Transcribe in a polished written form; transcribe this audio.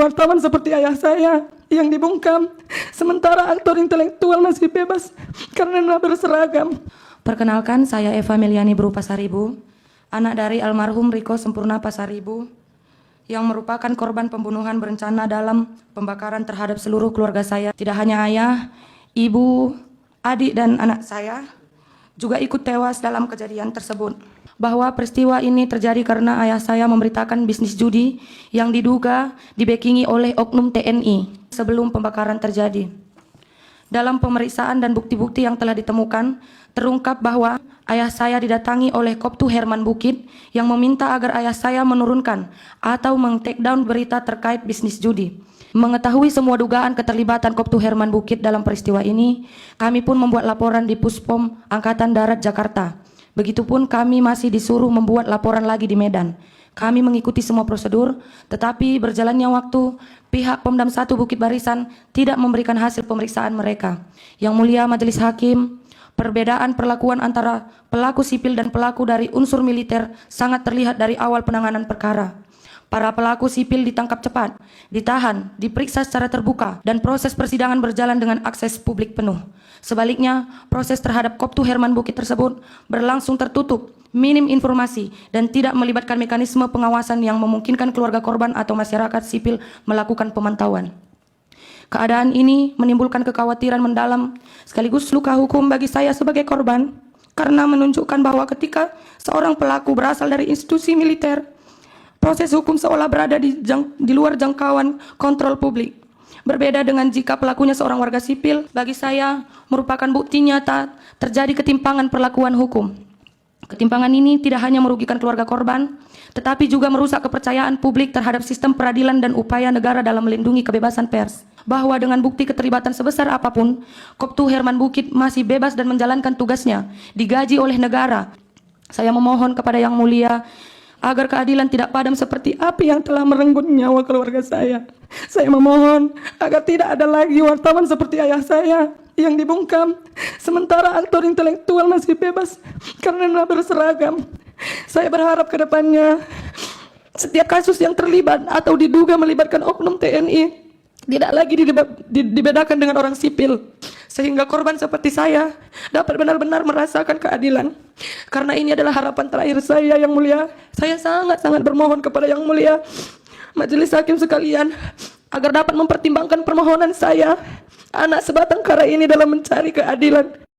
wartawan seperti ayah saya yang dibungkam, sementara aktor intelektual masih bebas karena berseragam. Perkenalkan, saya Eva Meliani Bru Pasaribu, anak dari almarhum Riko Sempurna Pasaribu, yang merupakan korban pembunuhan berencana dalam pembakaran terhadap seluruh keluarga saya. Tidak hanya ayah, ibu, adik, dan anak saya juga ikut tewas dalam kejadian tersebut. Bahwa peristiwa ini terjadi karena ayah saya memberitakan bisnis judi yang diduga dibekingi oleh oknum TNI sebelum pembakaran terjadi. Dalam pemeriksaan dan bukti-bukti yang telah ditemukan, terungkap bahwa ayah saya didatangi oleh Koptu Herman Bukit yang meminta agar ayah saya menurunkan atau meng-take down berita terkait bisnis judi. Mengetahui semua dugaan keterlibatan Koptu Herman Bukit dalam peristiwa ini, kami pun membuat laporan di Puspom Angkatan Darat Jakarta. Begitupun kami masih disuruh membuat laporan lagi di Medan. Kami mengikuti semua prosedur, tetapi berjalannya waktu, pihak Pomdam 1 Bukit Barisan tidak memberikan hasil pemeriksaan mereka. Yang Mulia Majelis Hakim, perbedaan perlakuan antara pelaku sipil dan pelaku dari unsur militer sangat terlihat dari awal penanganan perkara. Para pelaku sipil ditangkap cepat, ditahan, diperiksa secara terbuka, dan proses persidangan berjalan dengan akses publik penuh. Sebaliknya, proses terhadap Koptu Herman Bukit tersebut berlangsung tertutup, minim informasi, dan tidak melibatkan mekanisme pengawasan yang memungkinkan keluarga korban atau masyarakat sipil melakukan pemantauan. Keadaan ini menimbulkan kekhawatiran mendalam sekaligus luka hukum bagi saya sebagai korban, karena menunjukkan bahwa ketika seorang pelaku berasal dari institusi militer, proses hukum seolah berada di luar jangkauan kontrol publik. Berbeda dengan jika pelakunya seorang warga sipil, bagi saya merupakan bukti nyata terjadi ketimpangan perlakuan hukum. Ketimpangan ini tidak hanya merugikan keluarga korban, tetapi juga merusak kepercayaan publik terhadap sistem peradilan dan upaya negara dalam melindungi kebebasan pers. Bahwa dengan bukti keterlibatan sebesar apapun, Koptu Herman Bukit masih bebas dan menjalankan tugasnya, digaji oleh negara. Saya memohon kepada Yang Mulia agar keadilan tidak padam seperti api yang telah merenggut nyawa keluarga saya. Saya memohon agar tidak ada lagi wartawan seperti ayah saya yang dibungkam, sementara aktor intelektual masih bebas karena berseragam. Saya berharap ke depannya setiap kasus yang terlibat atau diduga melibatkan oknum TNI tidak lagi dibedakan dengan orang sipil, sehingga korban seperti saya dapat benar-benar merasakan keadilan. Karena ini adalah harapan terakhir saya, Yang Mulia. Saya sangat-sangat bermohon kepada Yang Mulia Majelis Hakim sekalian agar dapat mempertimbangkan permohonan saya, anak sebatang kara ini, dalam mencari keadilan.